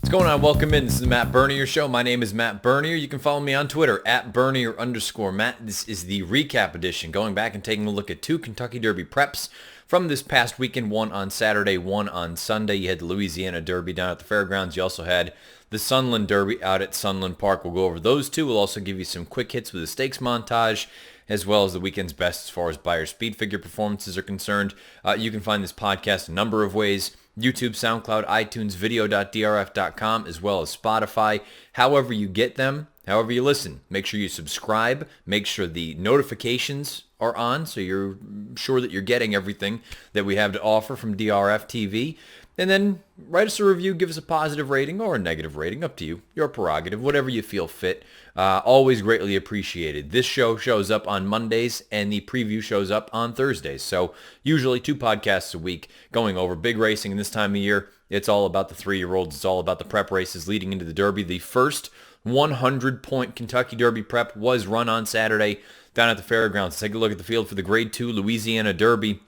What's going on? Welcome in. This is the Matt Bernier Show. My name is Matt Bernier. You can follow me on Twitter at Bernier_Matt. This is the recap edition, going back and taking a look at two Kentucky Derby preps from this past weekend, one on Saturday, one on Sunday. You had the Louisiana Derby down at the fairgrounds. You also had the Sunland Derby out at Sunland Park. We'll go over those two. We'll also give you some quick hits with a stakes montage, as well as the weekend's best as far as Beyer speed figure performances are concerned. You can find this podcast a number of ways: YouTube, SoundCloud, iTunes, video.drf.com, as well as Spotify. However you get them, however you listen, make sure you subscribe. Make sure the notifications are on so you're sure that you're getting everything that we have to offer from DRFTV. And then write us a review, give us a positive rating or a negative rating, up to you, your prerogative, whatever you feel fit. Always greatly appreciated. This show shows up on Mondays and the preview shows up on Thursdays. So usually 2 podcasts a week going over big racing. And this time of year, it's all about the 3-year-olds. It's all about the prep races leading into the Derby. The first 100-point Kentucky Derby prep was run on Saturday down at the fairgrounds. Take a look at the field for the Grade 2 Louisiana Derby.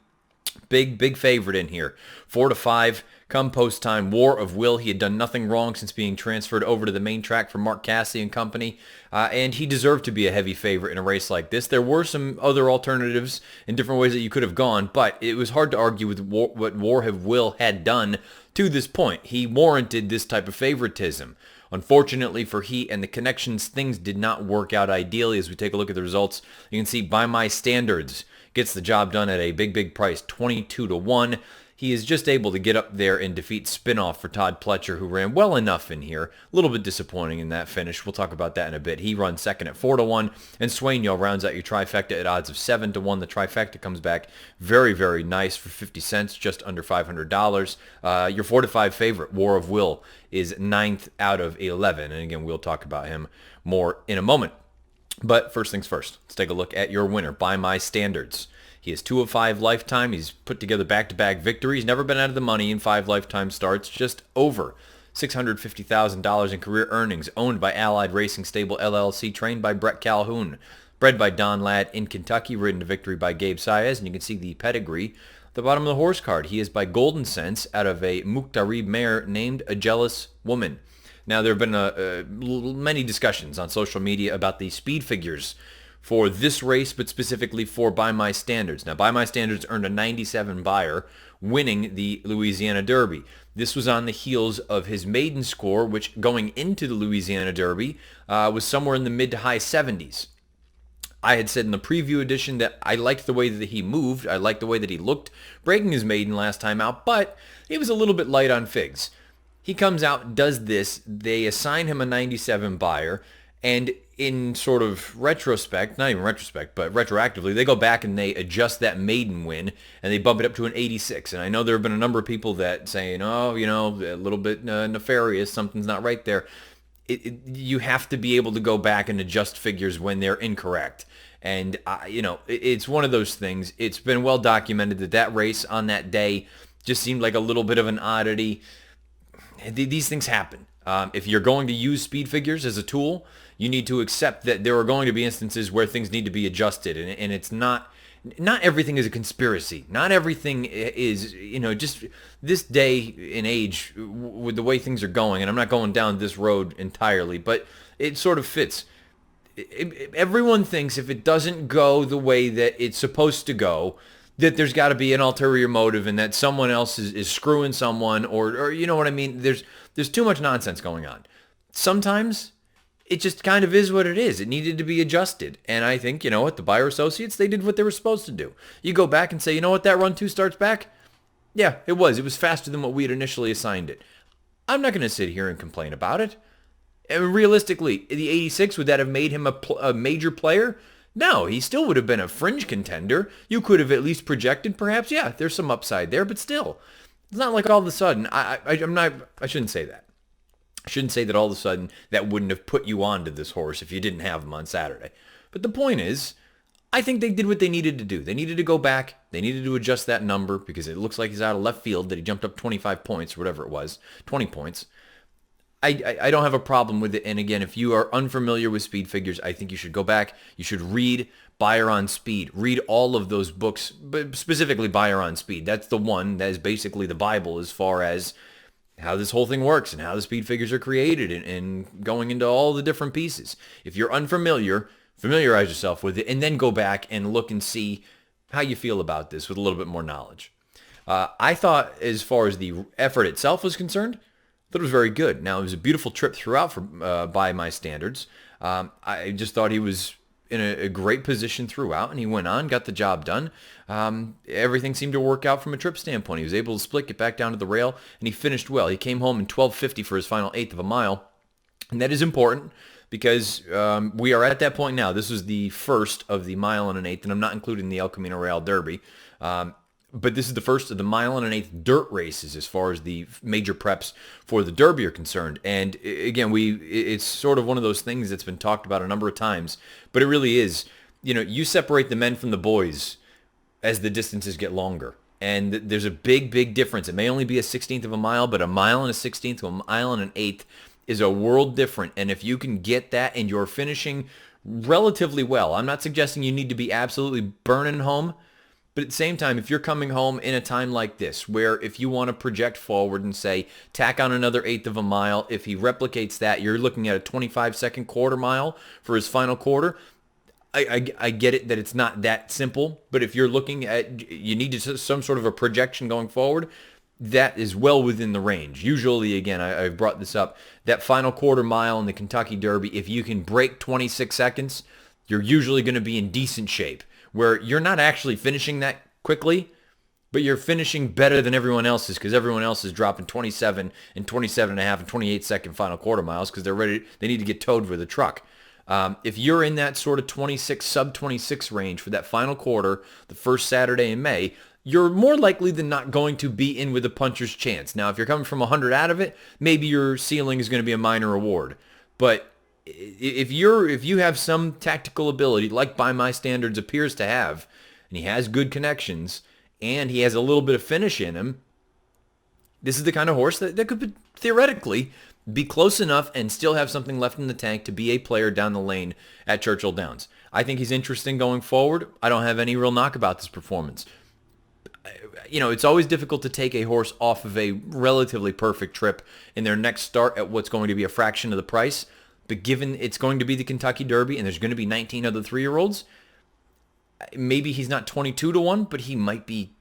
Big favorite in here. 4-5 come post time. War of Will. He had done nothing wrong since being transferred over to the main track from Mark Cassidy and company, and he deserved to be a heavy favorite in a race like this. There were some other alternatives in different ways that you could have gone, but it was hard to argue with what War of Will had done to this point. He warranted this type of favoritism. Unfortunately for he and the connections, things did not work out ideally. As we take a look at the results, you can see By My Standards gets the job done at a big price, 22-1. He is just able to get up there and defeat Spinoff for Todd Pletcher, who ran well enough in here. A little bit disappointing in that finish. We'll talk about that in a bit. He runs second at 4-1, and Swainyo rounds out your trifecta at odds of 7-1. The trifecta comes back very nice for 50 cents, just under $500. Your 4-5 favorite, War of Will, is 9th out of 11. And again, we'll talk about him more in a moment. But first things first, let's take a look at your winner, By My Standards. He has 2 of 5 lifetime. He's put together back-to-back victories. Never been out of the money in 5 lifetime starts. Just over $650,000 in career earnings. Owned by Allied Racing Stable LLC. Trained by Brett Calhoun. Bred by Don Ladd in Kentucky. Ridden to victory by Gabe Saez. And you can see the pedigree at the bottom of the horse card. He is by Golden Sense out of a Mukhtarib mare named A Jealous Woman. Now, there have been many discussions on social media about the speed figures for this race, but specifically for By My Standards. Now, By My Standards earned a 97 Beyer, winning the Louisiana Derby. This was on the heels of his maiden score, which going into the Louisiana Derby was somewhere in the mid to high 70s. I had said in the preview edition that I liked the way that he moved. I liked the way that he looked breaking his maiden last time out, but he was a little bit light on figs. He comes out, does this. They assign him a 97 Beyer, and in sort of retrospect, not even retrospect, but retroactively, they go back and they adjust that maiden win, and they bump it up to an 86. And I know there have been a number of people that saying, oh, you know, a little bit nefarious, something's not right there. You have to be able to go back and adjust figures when they're incorrect. And, it's one of those things. It's been well documented that race on that day just seemed like a little bit of an oddity. These things happen. If you're going to use speed figures as a tool, you need to accept that there are going to be instances where things need to be adjusted, and it's not everything is a conspiracy. Not everything is, just this day and age with the way things are going, and I'm not going down this road entirely, but it sort of fits. Everyone thinks if it doesn't go the way that it's supposed to go, that there's got to be an ulterior motive and that someone else is screwing someone, or you know what I mean? There's too much nonsense going on. Sometimes it just kind of is what it is. It needed to be adjusted. And I think, the Beyer Associates, they did what they were supposed to do. You go back and say, that run 2 starts back? Yeah, it was. It was faster than what we had initially assigned it. I'm not going to sit here and complain about it. And realistically, the 86, would that have made him a major player? No, he still would have been a fringe contender. You could have at least projected, perhaps, yeah, there's some upside there, but still. It's not like all of a sudden, I shouldn't say that. I shouldn't say that all of a sudden that wouldn't have put you onto this horse if you didn't have him on Saturday. But the point is, I think they did what they needed to do. They needed to go back. They needed to adjust that number because it looks like he's out of left field, that he jumped up 25 points or whatever it was, 20 points. I don't have a problem with it. And again, if you are unfamiliar with speed figures, I think you should go back. You should read Beyer on Speed. Read all of those books, but specifically Beyer on Speed. That's the one that is basically the Bible as far as how this whole thing works and how the speed figures are created and going into all the different pieces. If you're unfamiliar, familiarize yourself with it and then go back and look and see how you feel about this with a little bit more knowledge. I thought as far as the effort itself was concerned, that it was very good. Now, it was a beautiful trip throughout by my standards. I just thought he was in a great position throughout, and he went on, got the job done. Everything seemed to work out from a trip standpoint. He was able to split, get back down to the rail, and he finished well. He came home in 12:50 for his final eighth of a mile, and that is important because we are at that point now. This was the first of the mile and an eighth, and I'm not including the El Camino Real Derby. But this is the first of the mile and an eighth dirt races as far as the major preps for the Derby are concerned. And again, it's sort of one of those things that's been talked about a number of times, but it really is, you separate the men from the boys as the distances get longer. And there's a big, big difference. It may only be a 16th of a mile, but a mile and a 16th to a mile and an eighth is a world different. And if you can get that and you're finishing relatively well, I'm not suggesting you need to be absolutely burning home. But at the same time, if you're coming home in a time like this, where if you want to project forward and say, tack on another eighth of a mile, if he replicates that, you're looking at a 25-second quarter mile for his final quarter. I get it that it's not that simple, but if you're looking at, you need some sort of a projection going forward, that is well within the range. Usually, again, I've brought this up, that final quarter mile in the Kentucky Derby, if you can break 26 seconds, you're usually going to be in decent shape, where you're not actually finishing that quickly, but you're finishing better than everyone else is because everyone else is dropping 27 and 27 and a half and 28 second final quarter miles because they need to get towed with a truck. If you're in that sort of 26, sub 26 range for that final quarter, the first Saturday in May, you're more likely than not going to be in with a puncher's chance. Now, if you're coming from 100 out of it, maybe your ceiling is going to be a minor award. But if you have some tactical ability, like by my standards appears to have, and he has good connections, and he has a little bit of finish in him, this is the kind of horse that could theoretically be close enough and still have something left in the tank to be a player down the lane at Churchill Downs. I think he's interesting going forward. I don't have any real knock about this performance. It's always difficult to take a horse off of a relatively perfect trip in their next start at what's going to be a fraction of the price. But given it's going to be the Kentucky Derby and there's going to be 19 other 3-year-olds, maybe he's not 22-1, but he might be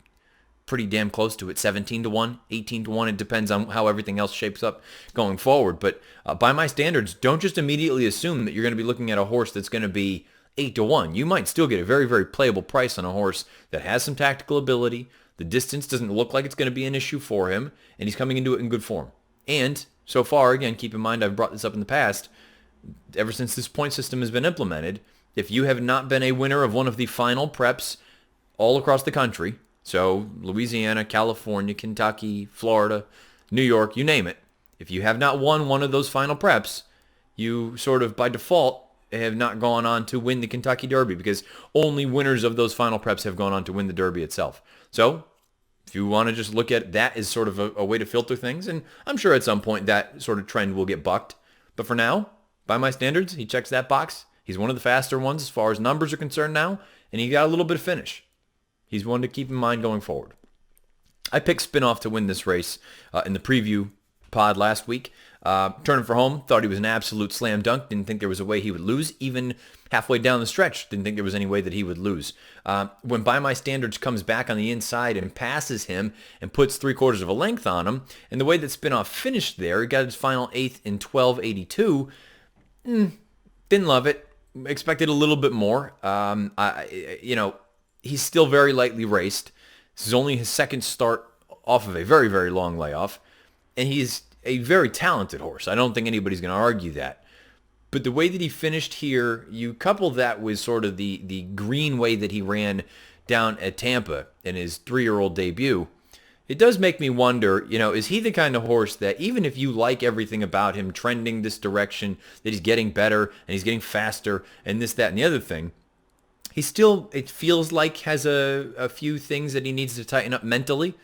pretty damn close to it, 17-1, 18-1. It depends on how everything else shapes up going forward. But by my standards, don't just immediately assume that you're going to be looking at a horse that's going to be 8-1. You might still get a very, very playable price on a horse that has some tactical ability. The distance doesn't look like it's going to be an issue for him, and he's coming into it in good form. And so far, again, keep in mind I've brought this up in the past, ever since this point system has been implemented, if you have not been a winner of one of the final preps all across the country, so Louisiana, California, Kentucky, Florida, New York, you name it, if you have not won one of those final preps, you sort of by default have not gone on to win the Kentucky Derby because only winners of those final preps have gone on to win the Derby itself. So if you want to just look at that as sort of a way to filter things, and I'm sure at some point that sort of trend will get bucked, but for now, by my standards, he checks that box. He's one of the faster ones as far as numbers are concerned now, and he got a little bit of finish. He's one to keep in mind going forward. I picked Spinoff to win this race in the preview pod last week. Turning for home, thought he was an absolute slam dunk. Didn't think there was a way he would lose. Even halfway down the stretch, didn't think there was any way that he would lose. When By My Standards comes back on the inside and passes him and puts 3/4 of a length on him, and the way that Spinoff finished there, he got his final eighth in 12:82. Didn't love it. Expected a little bit more. He's still very lightly raced. This is only his second start off of a very, very long layoff, and he's a very talented horse. I don't think anybody's going to argue that. But the way that he finished here, you couple that with sort of the green way that he ran down at Tampa in his 3-year-old debut, it does make me wonder, is he the kind of horse that even if you like everything about him trending this direction, that he's getting better and he's getting faster and this, that, and the other thing, he still, it feels like, has a few things that he needs to tighten up mentally?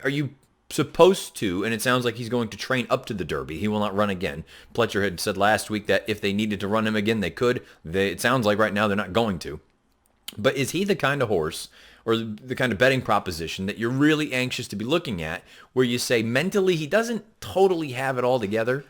Are you supposed to, and it sounds like he's going to train up to the Derby. He will not run again. Pletcher had said last week that if they needed to run him again, they could. It sounds like right now they're not going to. But is he the kind of horse, or the kind of betting proposition that you're really anxious to be looking at, where you say mentally he doesn't totally have it all together.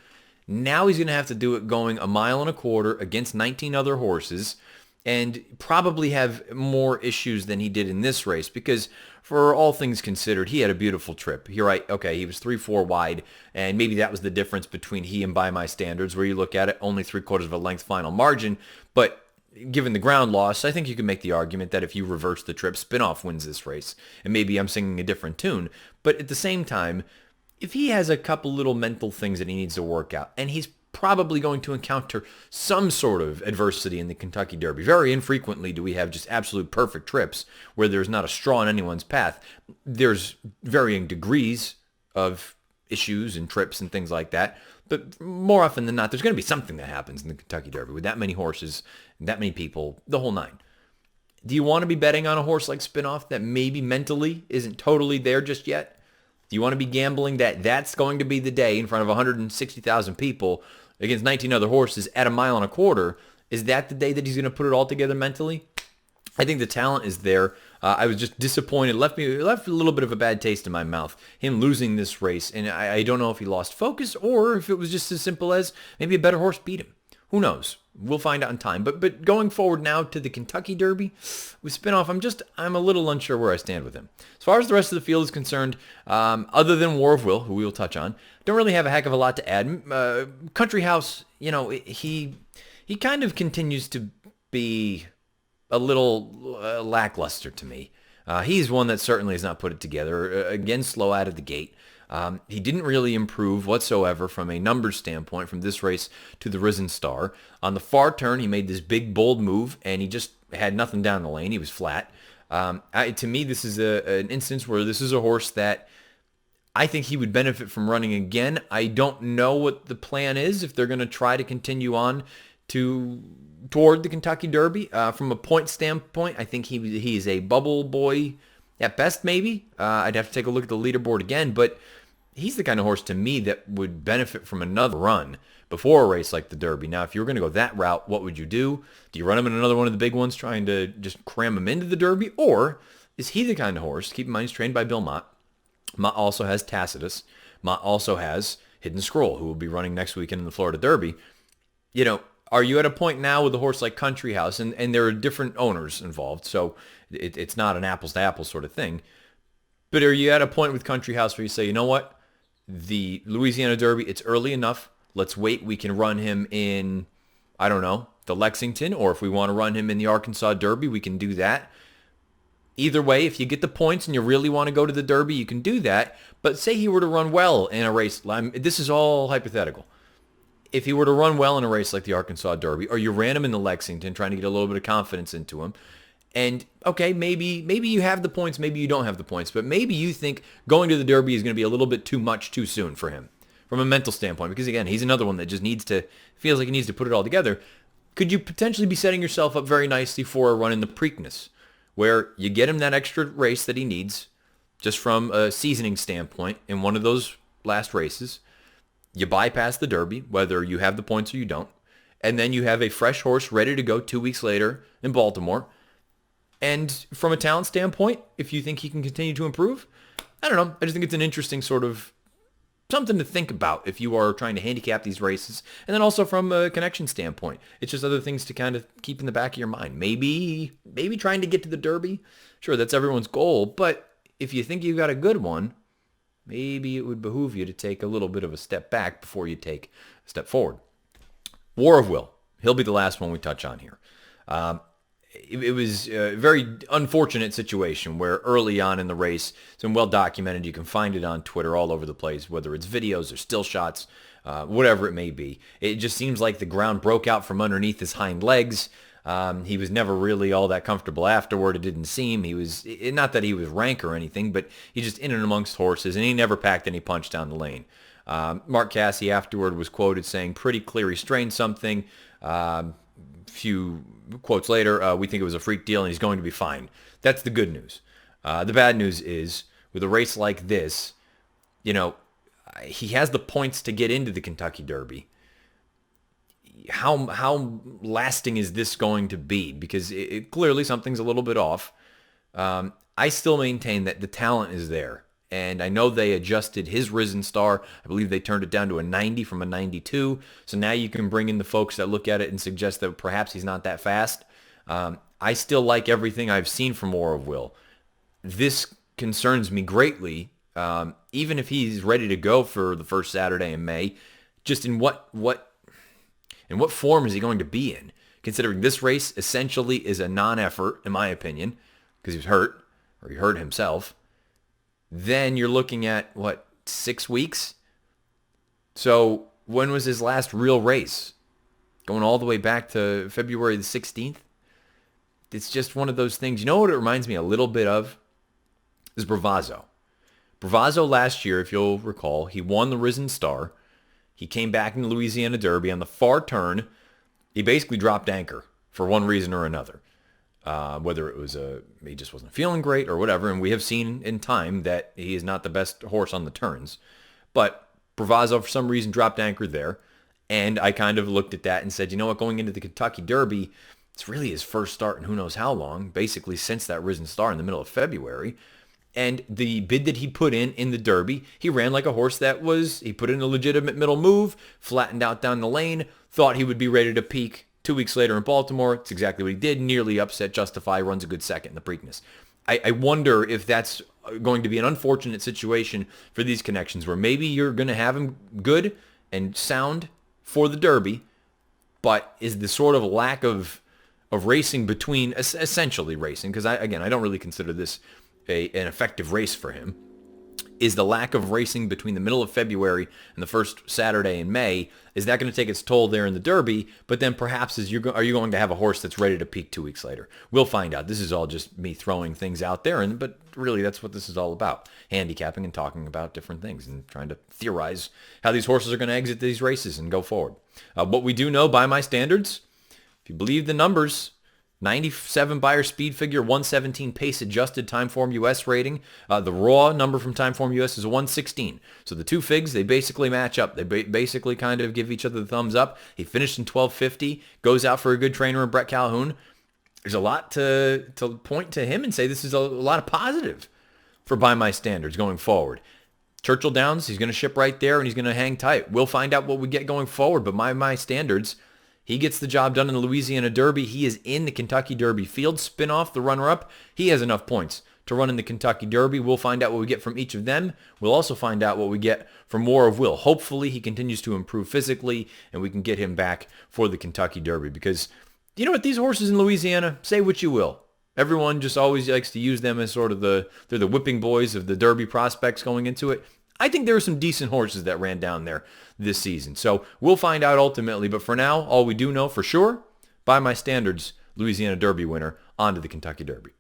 Now he's going to have to do it going 1.25 miles against 19 other horses, and probably have more issues than he did in this race, because for all things considered, he had a beautiful trip. You're right. Okay, he was 3-4 wide, and maybe that was the difference between he and By My Standards, where you look at it, only 3/4 of a length final margin. But given the ground loss, I think you can make the argument that if you reverse the trip, Spinoff wins this race. And maybe I'm singing a different tune. But at the same time, if he has a couple little mental things that he needs to work out, and he's probably going to encounter some sort of adversity in the Kentucky Derby. Very infrequently do we have just absolute perfect trips where there's not a straw in anyone's path. There's varying degrees of issues and trips and things like that, but more often than not, there's going to be something that happens in the Kentucky Derby with that many horses, that many people, the whole nine. Do you want to be betting on a horse like Spinoff that maybe mentally isn't totally there just yet? Do you want to be gambling that that's going to be the day in front of 160,000 people against 19 other horses at 1.25 miles? Is that the day that he's going to put it all together mentally? I think the talent is there. I was just disappointed. Left a little bit of a bad taste in my mouth, him losing this race. And I don't know if he lost focus or if it was just as simple as maybe a better horse beat him. Who knows? We'll find out in time. But going forward now to the Kentucky Derby with Spinoff, I'm a little unsure where I stand with him. As far as the rest of the field is concerned, other than War of Will, who we will touch on, don't really have a heck of a lot to add. Country House, he kind of continues to be a little lackluster to me. He's one that certainly has not put it together. Again, slow out of the gate. He didn't really improve whatsoever from a numbers standpoint from this race to the Risen Star. On the far turn, he made this big, bold move, and he just had nothing down the lane. He was flat. To me, this is an instance where this is a horse that I think he would benefit from running again. I don't know what the plan is, if they're going to try to continue on toward the Kentucky Derby. From a point standpoint, I think he is a bubble boy at best, maybe. I'd have to take a look at the leaderboard again, but he's the kind of horse to me that would benefit from another run before a race like the Derby. Now, if you were going to go that route, what would you do? Do you run him in another one of the big ones trying to just cram him into the Derby? Or is he the kind of horse, keep in mind he's trained by Bill Mott. Mott also has Tacitus. Mott also has Hidden Scroll, who will be running next weekend in the Florida Derby. Are you at a point now with a horse like Country House, and there are different owners involved, so it's not an apples-to-apples sort of thing, but are you at a point with Country House where you say, you know what, the Louisiana Derby, it's early enough, let's wait, we can run him in, I don't know, the Lexington, or if we want to run him in the Arkansas Derby, we can do that. Either way, if you get the points and you really want to go to the Derby, you can do that, but say he were to run well in a race, this is all hypothetical. If he were to run well in a race like the Arkansas Derby, or you ran him in the Lexington trying to get a little bit of confidence into him, and okay, maybe you have the points, maybe you don't have the points, but maybe you think going to the Derby is going to be a little bit too much too soon for him from a mental standpoint, because again, he's another one that just feels like he needs to put it all together. Could you potentially be setting yourself up very nicely for a run in the Preakness, where you get him that extra race that he needs, just from a seasoning standpoint in one of those last races? You bypass the Derby, whether you have the points or you don't, and then you have a fresh horse ready to go 2 weeks later in Baltimore. And from a talent standpoint, if you think he can continue to improve, I don't know. I just think it's an interesting sort of something to think about if you are trying to handicap these races. And then also from a connection standpoint, it's just other things to kind of keep in the back of your mind. Maybe trying to get to the Derby. Sure, that's everyone's goal. But if you think you've got a good one, maybe it would behoove you to take a little bit of a step back before you take a step forward. War of Will. He'll be the last one we touch on here. It was a very unfortunate situation where early on in the race, it's been well documented. You can find it on Twitter all over the place, whether it's videos or still shots, whatever it may be. It just seems like the ground broke out from underneath his hind legs. He was never really all that comfortable afterward. It didn't seem. Not that he was rank or anything, but he just in and amongst horses, and he never packed any punch down the lane. Mark Casse afterward was quoted saying, pretty clear he strained something. Few quotes later, we think it was a freak deal and he's going to be fine. That's the good news. The bad news is, with a race like this, he has the points to get into the Kentucky Derby. How lasting is this going to be? Because clearly something's a little bit off. I still maintain that the talent is there. And I know they adjusted his Risen Star. I believe they turned it down to a 90 from a 92. So now you can bring in the folks that look at it and suggest that perhaps he's not that fast. I still like everything I've seen from War of Will. This concerns me greatly, even if he's ready to go for the first Saturday in May. Just in what form is he going to be in? Considering this race essentially is a non-effort, in my opinion, because he was hurt, or he hurt himself. Then you're looking at, 6 weeks? So when was his last real race? Going all the way back to February the 16th? It's just one of those things. You know what it reminds me a little bit of? Is Bravazzo. Bravazzo last year, if you'll recall, he won the Risen Star. He came back in the Louisiana Derby. On the far turn, he basically dropped anchor for one reason or another. Whether it was he just wasn't feeling great or whatever, and we have seen in time that he is not the best horse on the turns. But Bravazzo, for some reason, dropped anchor there, and I kind of looked at that and said, you know what, going into the Kentucky Derby, it's really his first start in who knows how long, basically since that Risen Star in the middle of February. And the bid that he put in the Derby, he ran like a horse he put in a legitimate middle move, flattened out down the lane, thought he would be ready to peak 2 weeks later in Baltimore. It's exactly what he did. Nearly upset Justify, runs a good second in the Preakness. I wonder if that's going to be an unfortunate situation for these connections where maybe you're going to have him good and sound for the Derby, but is the sort of lack of racing between, essentially racing, because I don't really consider this an effective race for him, is the lack of racing between the middle of February and the first Saturday in May. Is that going to take its toll there in the Derby? But then perhaps are you going to have a horse that's ready to peak 2 weeks later? We'll find out. This is all just me throwing things out there, but really that's what this is all about. Handicapping and talking about different things and trying to theorize how these horses are going to exit these races and go forward. What we do know by my standards, if you believe the numbers, 97 Beyer speed figure, 117 pace adjusted Timeform US rating. The raw number from Timeform US is a 116. So the two figs, they basically match up. They basically kind of give each other the thumbs up. He finished in 1250, goes out for a good trainer in Brett Calhoun. There's a lot to point to him and say this is a lot of positive for by my standards going forward. Churchill Downs, he's going to ship right there and he's going to hang tight. We'll find out what we get going forward, but by my standards, he gets the job done in the Louisiana Derby. He is in the Kentucky Derby field. Spinoff, the runner-up, he has enough points to run in the Kentucky Derby. We'll find out what we get from each of them. We'll also find out what we get from War of Will. Hopefully, he continues to improve physically, and we can get him back for the Kentucky Derby. Because, you know what, these horses in Louisiana, say what you will. Everyone just always likes to use them as sort of they're the whipping boys of the Derby prospects going into it. I think there are some decent horses that ran down there this season. So we'll find out ultimately. But for now, all we do know for sure, by my standards, Louisiana Derby winner, on to the Kentucky Derby.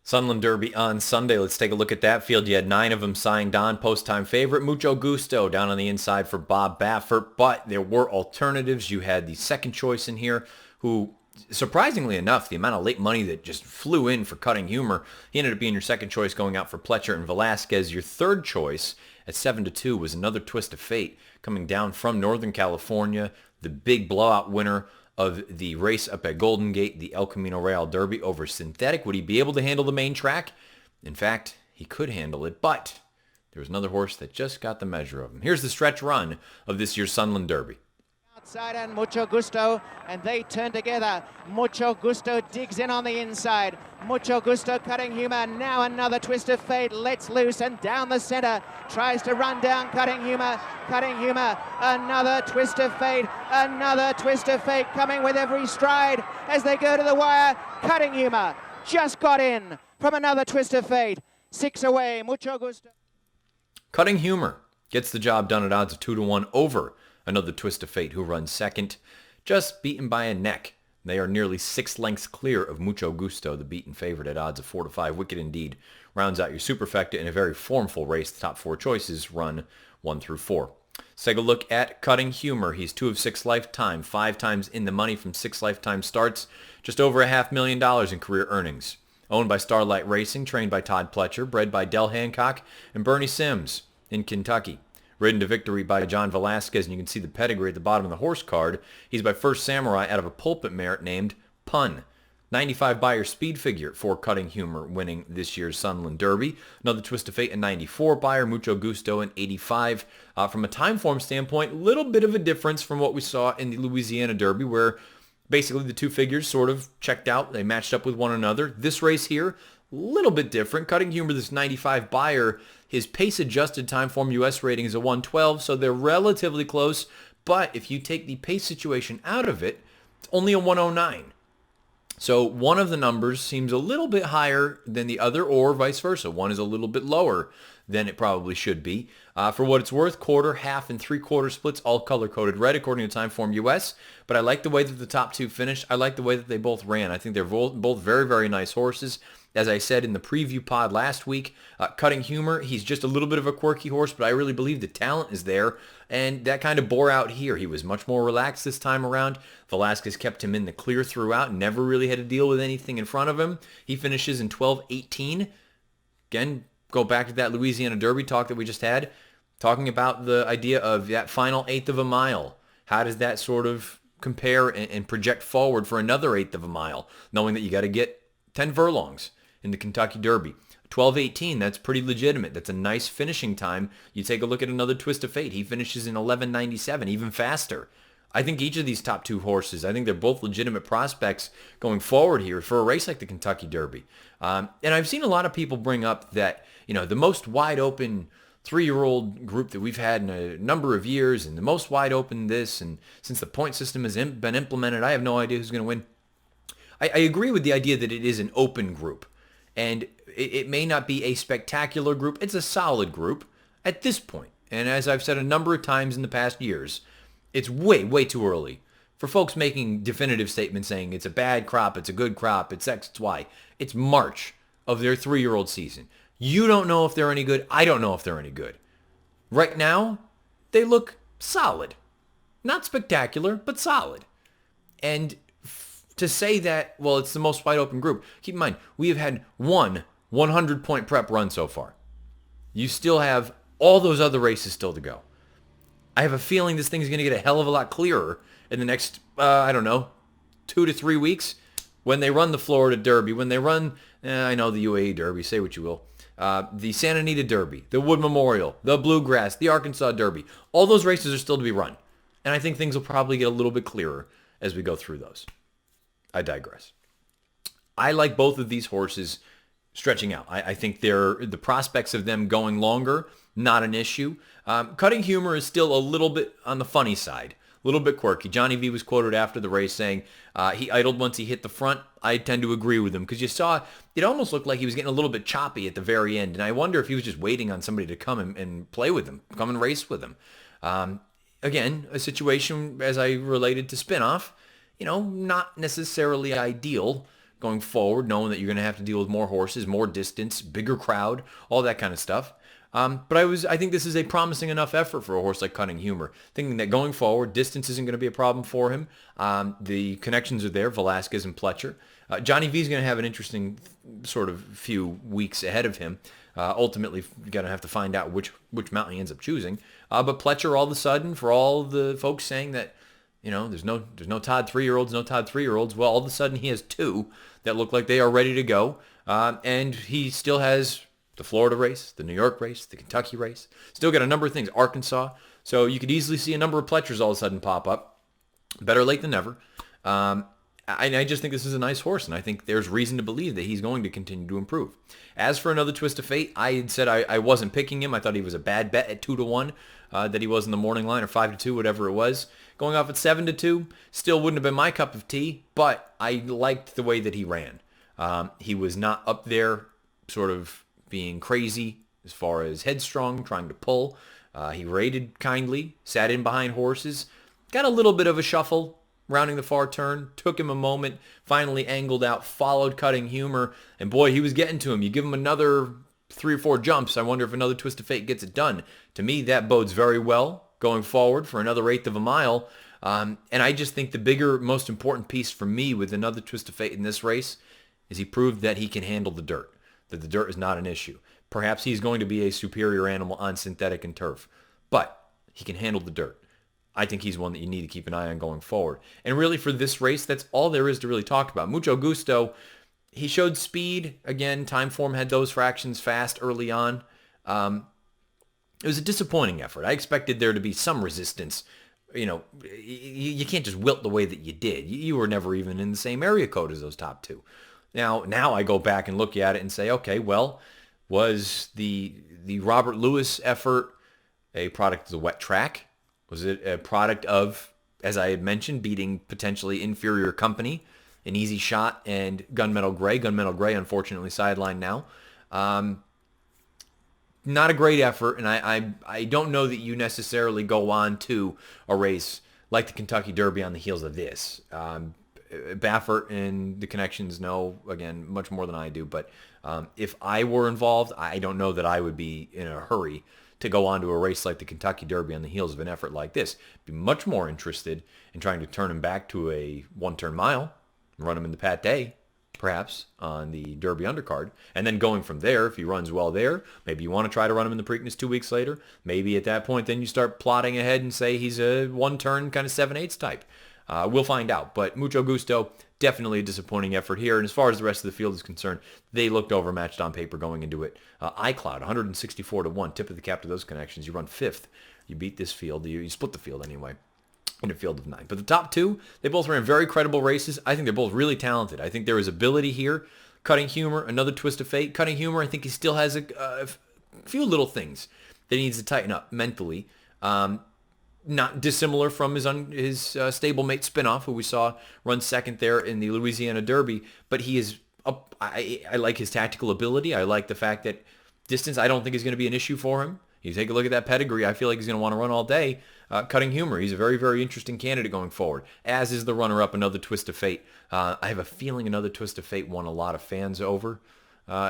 Sunland Derby on Sunday. Let's take a look at that field. You had 9 of them signed on. Post-time favorite, Mucho Gusto, down on the inside for Bob Baffert. But there were alternatives. You had the second choice in here, who, surprisingly enough, the amount of late money that just flew in for Cutting Humor, he ended up being your second choice, going out for Pletcher and Velasquez. Your third choice at 7-2 was Another Twist of Fate, coming down from Northern California, the big blowout winner of the race up at Golden Gate, the El Camino Real Derby over Synthetic. Would he be able to handle the main track? In fact, he could handle it, but there was another horse that just got the measure of him. Here's the stretch run of this year's Sunland Derby. Outside and Mucho Gusto, and they turn together. Mucho Gusto digs in on the inside. Mucho Gusto, Cutting Humor, now Another Twist of Fate, lets loose and down the center, tries to run down Cutting Humor, Another Twist of Fate, Another Twist of Fate coming with every stride as they go to the wire. Cutting Humor just got in from Another Twist of Fate, 6 away, Mucho Gusto. Cutting Humor gets the job done at odds of 2-1 over Another Twist of Fate, who runs second, just beaten by a neck. They are nearly 6 lengths clear of Mucho Gusto, the beaten favorite at odds of 4-5. Wicked Indeed rounds out your superfecta in a very formful race. The top 4 choices run 1 through 4. Let's take a look at Cutting Humor. He's 2 of 6 lifetime, 5 times in the money from 6 lifetime starts, just over $500,000 in career earnings. Owned by Starlight Racing, trained by Todd Pletcher, bred by Del Hancock and Bernie Sims in Kentucky. Ridden to victory by John Velasquez, and you can see the pedigree at the bottom of the horse card. He's by First Samurai out of a pulpit mare named Pun. 95 Beyer speed figure for Cutting Humor winning this year's Sunland Derby. Another Twist of Fate in 94 Beyer, Mucho Gusto in 85. From a time form standpoint, a little bit of a difference from what we saw in the Louisiana Derby, where basically the two figures sort of checked out. They matched up with one another. This race here, a little bit different. Cutting Humor, this 95 Beyer, his pace-adjusted time form U.S. rating is a 112, so they're relatively close. But if you take the pace situation out of it, it's only a 109. So one of the numbers seems a little bit higher than the other, or vice versa. One is a little bit lower than it probably should be. For what it's worth, quarter, half, and three-quarter splits, all color-coded red according to Timeform US. But I like the way that the top two finished. I like the way that they both ran. I think they're both very, very nice horses. As I said in the preview pod last week, Cutting Humor, he's just a little bit of a quirky horse, but I really believe the talent is there, and that kind of bore out here. He was much more relaxed this time around. Velasquez kept him in the clear throughout, never really had to deal with anything in front of him. He finishes in 12:18. Again, go back to that Louisiana Derby talk that we just had, talking about the idea of that final eighth of a mile. How does that sort of compare and project forward for another eighth of a mile, knowing that you got to get 10 furlongs in the Kentucky Derby? 12:18, that's pretty legitimate. That's a nice finishing time. You take a look at another Twist of Fate. He finishes in 11:97, even faster. I think each of these top two horses, I think they're both legitimate prospects going forward here for a race like the Kentucky Derby. And I've seen a lot of people bring up that, the most wide open 3-year-old group that we've had in a number of years, and the most wide open this, and since the point system has been implemented, I have no idea who's going to win. I agree with the idea that it is an open group, and it may not be a spectacular group. It's a solid group at this point. And as I've said a number of times in the past years, it's way, way too early for folks making definitive statements saying it's a bad crop, it's a good crop, it's X, it's Y. It's March of their 3-year-old season. You don't know if they're any good. I don't know if they're any good. Right now, they look solid. Not spectacular, but solid. And to say that, well, it's the most wide open group, keep in mind, we have had one 100-point prep run so far. You still have all those other races still to go. I have a feeling this thing's going to get a hell of a lot clearer in the next, 2 to 3 weeks when they run the Florida Derby, when they run, I know the UAE Derby, say what you will, the Santa Anita Derby, the Wood Memorial, the Bluegrass, the Arkansas Derby. All those races are still to be run. And I think things will probably get a little bit clearer as we go through those. I digress. I like both of these horses stretching out. I think the prospects of them going longer, not an issue. Cutting Humor is still a little bit on the funny side, a little bit quirky. Johnny V was quoted after the race saying he idled once he hit the front. I tend to agree with him because you saw it almost looked like he was getting a little bit choppy at the very end. And I wonder if he was just waiting on somebody to come and play with him, come and race with him. Again, a situation as I related to Spinoff, not necessarily ideal going forward, knowing that you're going to have to deal with more horses, more distance, bigger crowd, all that kind of stuff. But I think this is a promising enough effort for a horse like Cutting Humor, thinking that going forward, distance isn't going to be a problem for him. The connections are there, Velasquez and Pletcher. Johnny V is going to have an interesting sort of few weeks ahead of him. Ultimately, you're going to have to find out which mountain he ends up choosing. But Pletcher, all of a sudden, for all the folks saying that, there's no Todd 3-year-olds, no Todd 3-year-olds. Well, all of a sudden he has two that look like they are ready to go. And he still has the Florida race, the New York race, the Kentucky race. Still got a number of things, Arkansas. So you could easily see a number of Pletchers all of a sudden pop up. Better late than never. I just think this is a nice horse, and I think there's reason to believe that he's going to continue to improve. As for another Twist of Fate, I had said I wasn't picking him. I thought he was a bad bet at 2-1, that he was in the morning line, or 5-2, whatever it was. Going off at 7-2, still wouldn't have been my cup of tea, but I liked the way that he ran. He was not up there sort of being crazy as far as headstrong, trying to pull. He rated kindly, sat in behind horses, got a little bit of a shuffle, rounding the far turn, took him a moment, finally angled out, followed Cutting Humor, and boy, he was getting to him. You give him another 3 or 4 jumps, I wonder if another Twist of Fate gets it done. To me, that bodes very well going forward for another eighth of a mile. And I just think the bigger, most important piece for me with another Twist of Fate in this race is he proved that he can handle the dirt, that the dirt is not an issue. Perhaps he's going to be a superior animal on synthetic and turf, but he can handle the dirt. I think he's one that you need to keep an eye on going forward. And really for this race, that's all there is to really talk about. Mucho Gusto, he showed speed. Again, time form had those fractions fast early on. It was a disappointing effort. I expected there to be some resistance. You know, you can't just wilt the way that you did. You were never even in the same area code as those top two. Now I go back and look at it and say, okay, well, was the Robert Lewis effort a product of the wet track? Was it a product of, as I had mentioned, beating potentially inferior company, an easy shot, and Gunmetal Gray? Gunmetal Gray, unfortunately, sidelined now. Not a great effort, and I don't know that you necessarily go on to a race like the Kentucky Derby on the heels of this. Baffert and the connections know, again, much more than I do, but if I were involved, I don't know that I would be in a hurry to go on to a race like the Kentucky Derby on the heels of an effort like this. Be much more interested in trying to turn him back to a one-turn mile, run him in the Pâté, perhaps, on the Derby undercard. And then going from there, if he runs well there, maybe you want to try to run him in the Preakness 2 weeks later. Maybe at that point, then you start plotting ahead and say he's a one-turn kind of 7/8 type. We'll find out. But Mucho Gusto, definitely a disappointing effort here. And as far as the rest of the field is concerned, they looked overmatched on paper going into it. iCloud, 164-1, tip of the cap to those connections. You run fifth. You beat this field. You split the field anyway in a field of 9. But the top two, they both ran very credible races. I think they're both really talented. I think there is ability here. Cutting Humor, another twist of fate. Cutting Humor, I think he still has a few little things that he needs to tighten up mentally. Not dissimilar from his stablemate Spinoff, who we saw run second there in the Louisiana Derby. But he is up. I like his tactical ability. I like the fact that distance, I don't think is going to be an issue for him. You take a look at that pedigree, I feel like he's going to want to run all day. Cutting Humor, he's a very, very interesting candidate going forward, as is the runner-up, Another Twist of Fate. I have a feeling Another Twist of Fate won a lot of fans over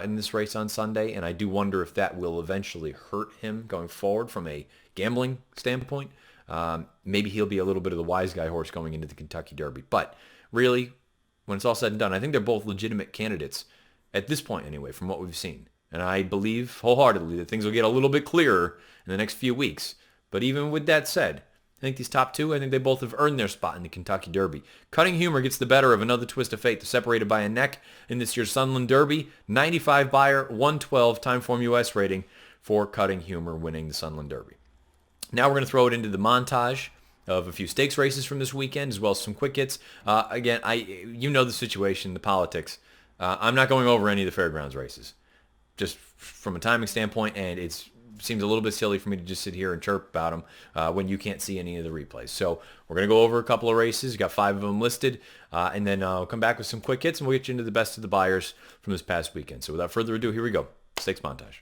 in this race on Sunday, and I do wonder if that will eventually hurt him going forward from a gambling standpoint. Maybe he'll be a little bit of the wise guy horse going into the Kentucky Derby. But really, when it's all said and done, I think they're both legitimate candidates at this point anyway, from what we've seen. And I believe wholeheartedly that things will get a little bit clearer in the next few weeks. But even with that said, I think these top two, I think they both have earned their spot in the Kentucky Derby. Cutting Humor gets the better of Another Twist of Fate. They're separated by a neck in this year's Sunland Derby. 95 Beyer, 112 Timeform US rating for Cutting Humor winning the Sunland Derby. Now we're going to throw it into the montage of a few stakes races from this weekend, as well as some quick hits. Again, you know the situation, the politics. I'm not going over any of the fairgrounds races, just from a timing standpoint, and it seems a little bit silly for me to just sit here and chirp about them when you can't see any of the replays. So we're going to go over a couple of races. We've got 5 of them listed, and then I'll come back with some quick hits, and we'll get you into the best of the Beyers from this past weekend. So without further ado, here we go. Stakes montage.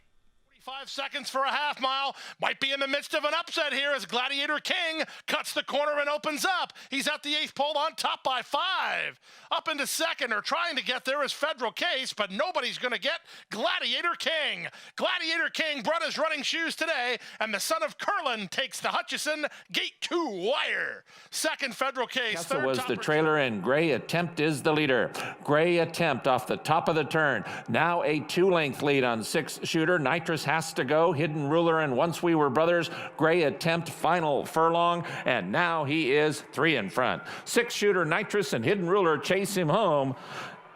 5 seconds for a half mile. Might be in the midst of an upset here as Gladiator King cuts the corner and opens up. He's at the 8th pole on top by 5. Up into second, or trying to get there, is Federal Case, but nobody's going to get Gladiator King. Gladiator King brought his running shoes today, and the son of Curlin takes the Hutchison Gate 2 wire. Second, Federal Case. Castle was the trailer, and Gray Attempt is the leader. Gray Attempt off the top of the turn. Now a 2-length lead on 6 shooter. Nitrous has to go. Hidden Ruler and Once We Were Brothers. Gray Attempt final furlong, and now he is 3 in front. 6 shooter Nitrous and Hidden Ruler chase him home.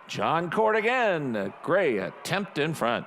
John Court again. Gray Attempt in front.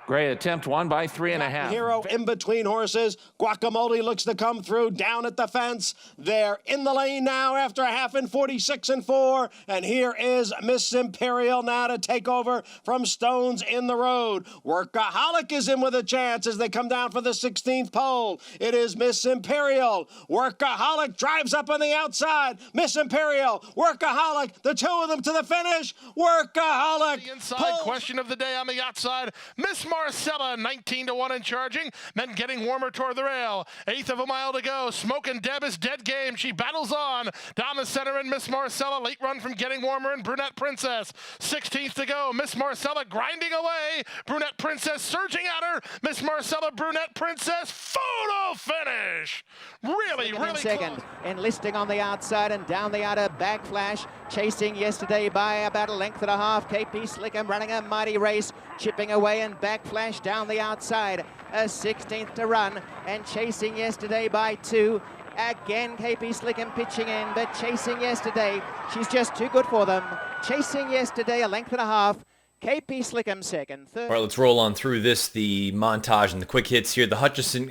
Gray Attempt won by 3.5. Hero in between horses. Guacamole looks to come through down at the fence. They're in the lane now after a half in 46-4. And here is Miss Imperial now to take over from Stones in the Road. Workaholic is in with a chance as they come down for the 16th pole. It is Miss Imperial. Workaholic drives up on the outside. Miss Imperial, Workaholic, the two of them to the finish. Workaholic. The inside question of the day on the outside. Miss Marcella, 19-1 and charging, then getting warmer toward the rail. 1/8 of a mile to go. Smokin' Deb is dead game. She battles on down the center, and Miss Marcella, late run from Getting Warmer, and Brunette Princess. 16th to go. Miss Marcella grinding away. Brunette Princess surging at her. Miss Marcella, Brunette Princess, photo finish. Really second, close. enlisting on the outside and down the outer. Backflash, chasing yesterday by about a length and a half. KP Slickham running a mighty race, chipping away, and Backflash down the outside. A 16th to run and chasing yesterday by 2. Again, KP Slickham pitching in, but chasing yesterday. She's just too good for them. Chasing yesterday, a length and a half. KP Slickham second. Third. All right, let's roll on through the montage and the quick hits here. The Hutchison,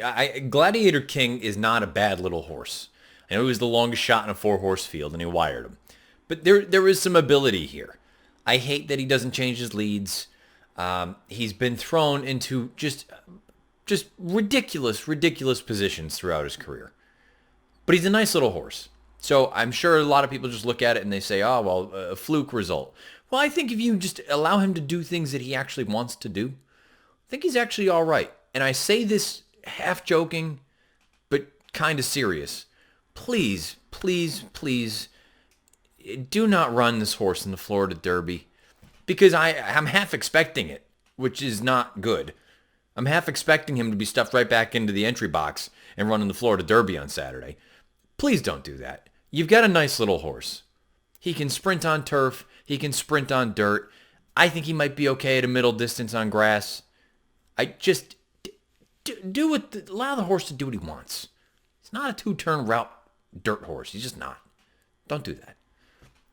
Gladiator King is not a bad little horse. I know he was the longest shot in a 4-horse field, and he wired him. But there is some ability here. I hate that he doesn't change his leads. He's been thrown into just ridiculous positions throughout his career. But he's a nice little horse. So I'm sure a lot of people just look at it and they say, oh, well, a fluke result. Well, I think if you just allow him to do things that he actually wants to do, I think he's actually all right. And I say this half joking, but kind of serious. Please, please, please do not run this horse in the Florida Derby, because I'm half expecting it, which is not good. I'm half expecting him to be stuffed right back into the entry box and run in the Florida Derby on Saturday. Please don't do that. You've got a nice little horse. He can sprint on turf. He can sprint on dirt. I think he might be okay at a middle distance on grass. I just allow the horse to do what he wants. He's not a 2-turn route dirt horse. He's just not. Don't do that.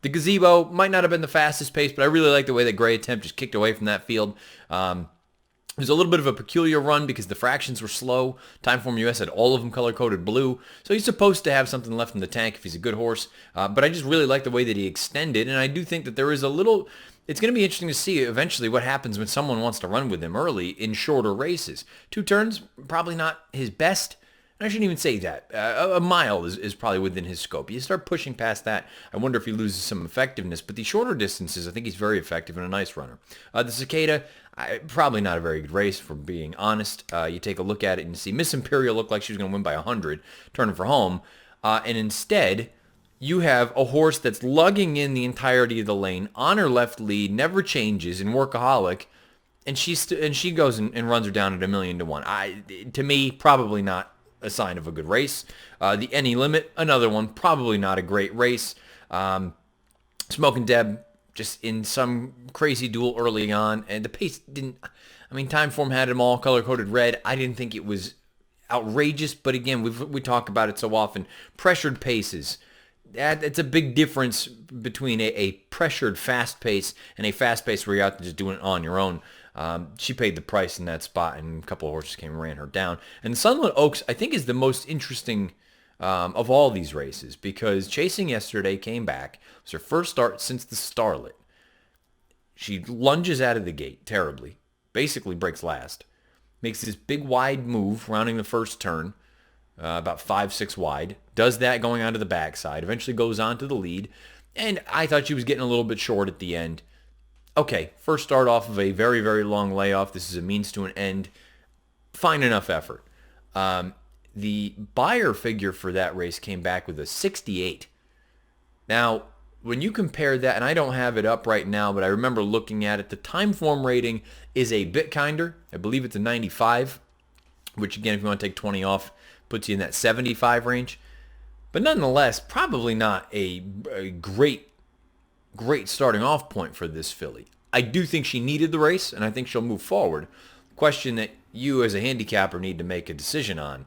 The Gazebo might not have been the fastest pace, but I really like the way that Gray Attempt just kicked away from that field. It was a little bit of a peculiar run because the fractions were slow. Timeform US had all of them color-coded blue, so he's supposed to have something left in the tank if he's a good horse. But I just really like the way that he extended, and I do think that there is a little... It's going to be interesting to see eventually what happens when someone wants to run with him early in shorter races. 2 turns, probably not his best. I shouldn't even say that. A mile is probably within his scope. You start pushing past that, I wonder if he loses some effectiveness. But the shorter distances, I think he's very effective and a nice runner. The Cicada, probably not a very good race, for being honest. You take a look at it and see Miss Imperial looked like she was going to win by 100, turning for home. And instead, you have a horse that's lugging in the entirety of the lane on her left lead, never changes, in Workaholic. And she goes and runs her down at 1,000,000 to 1. To me, probably not a sign of a good race. The Any Limit, another one, probably not a great race. Smoking Deb, just in some crazy duel early on, and the pace didn't... I mean, Timeform had them all color-coded red. I didn't think it was outrageous, but again, we talk about it so often. Pressured paces. It's a big difference between a pressured fast pace and a fast pace where you're out just doing it on your own. She paid the price in that spot, and a couple of horses came and ran her down. And Sunland Oaks, I think, is the most interesting of all these races, because Chasing yesterday came back. It was her first start since the Starlet. She lunges out of the gate terribly, basically breaks last, makes this big wide move, rounding the first turn, about 5-6 wide, does that going onto the backside, eventually goes on to the lead, and I thought she was getting a little bit short at the end. Okay, first start off of a very, very long layoff. This is a means to an end. Fine enough effort. The buyer figure for that race came back with a 68. Now, when you compare that, and I don't have it up right now, but I remember looking at it, the Timeform rating is a bit kinder. I believe it's a 95, which again, if you want to take 20 off, puts you in that 75 range. But nonetheless, probably not a great starting off point for this filly. I do think she needed the race, and I think she'll move forward. Question that you as a handicapper need to make a decision on.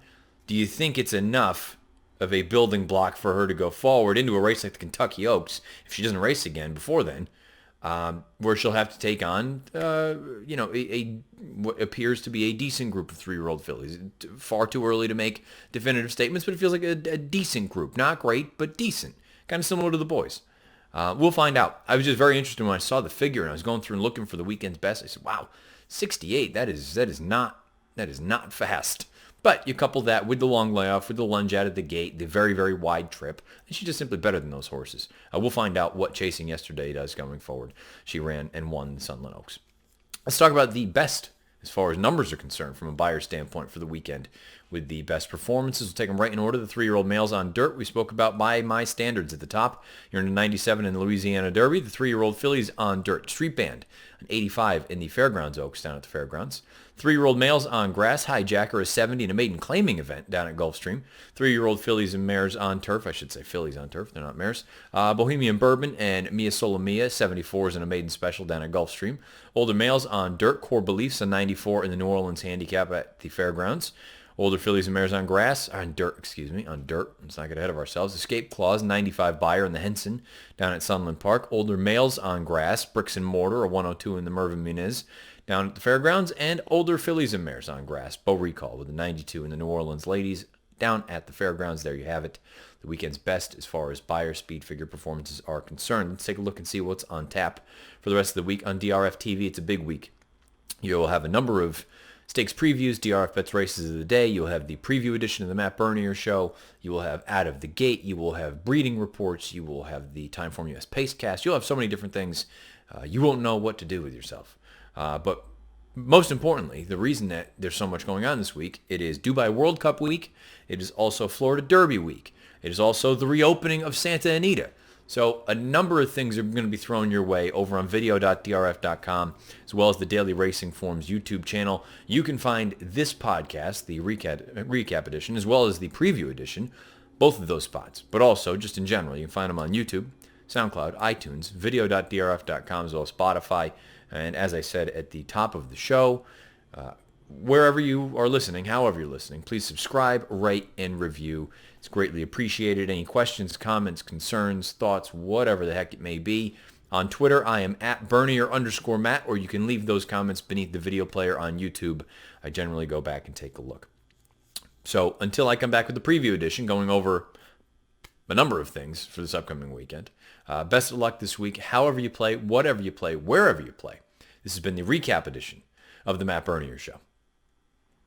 Do you think it's enough of a building block for her to go forward into a race like the Kentucky Oaks, if she doesn't race again before then, where she'll have to take on, what appears to be a decent group of 3-year-old fillies. Far too early to make definitive statements, but it feels like a decent group. Not great, but decent. Kind of similar to the boys. We'll find out. I was just very interested when I saw the figure, and I was going through and looking for the weekend's best. I said, wow, 68, that is not fast. But you couple that with the long layoff, with the lunge out of the gate, the very, very wide trip, and she's just simply better than those horses. We'll find out what Chasing yesterday does going forward. She ran and won Sunland Oaks. Let's talk about the best, as far as numbers are concerned, from a buyer standpoint for the weekend. With the best performances, we'll take them right in order. The 3-year-old males on dirt, we spoke about by my standards at the top. You're in a 97 in the Louisiana Derby. The 3-year-old fillies on dirt. Street Band, an 85 in the Fairgrounds Oaks down at the Fairgrounds. 3-year-old males on grass. Hijacker, a 70 in a maiden claiming event down at Gulfstream. 3-year-old fillies and mares on turf. I should say fillies on turf. They're not mares. Bohemian Bourbon and Mia Solomia, 74s in a maiden special down at Gulfstream. Older males on dirt. Core Beliefs, a 94 in the New Orleans Handicap at the Fairgrounds. Older fillies and mares on grass, on dirt. Let's not get ahead of ourselves. Escape Clause, 95 buyer in the Henson down at Sunland Park. Older males on grass, Bricks and Mortar, a 102 in the Mervyn Muniz down at the fairgrounds. And older fillies and mares on grass, Beau Recall with a 92 in the New Orleans Ladies down at the fairgrounds. There you have it. The weekend's best as far as buyer speed figure performances are concerned. Let's take a look and see what's on tap for the rest of the week on DRFTV. It's a big week. You'll have a number of stakes previews, DRF Bets Races of the Day. You'll have the preview edition of the Matt Bernier Show. You will have Out of the Gate. You will have breeding reports. You will have the Timeform US Pacecast. You'll have so many different things. You won't know what to do with yourself. But most importantly, the reason that there's so much going on this week, it is Dubai World Cup week. It is also Florida Derby week. It is also the reopening of Santa Anita. So a number of things are going to be thrown your way over on video.drf.com, as well as the Daily Racing Forms YouTube channel. You can find this podcast, the recap edition, as well as the preview edition, both of those spots. But also, just in general, you can find them on YouTube, SoundCloud, iTunes, video.drf.com, as well as Spotify. And as I said at the top of the show, wherever you are listening, however you're listening, please subscribe, rate, and review. It's greatly appreciated. Any questions, comments, concerns, thoughts, whatever the heck it may be. On Twitter, I am at Bernier_Matt, or you can leave those comments beneath the video player on YouTube. I generally go back and take a look. So until I come back with the preview edition, going over a number of things for this upcoming weekend, best of luck this week, however you play, whatever you play, wherever you play. This has been the recap edition of the Matt Bernier Show.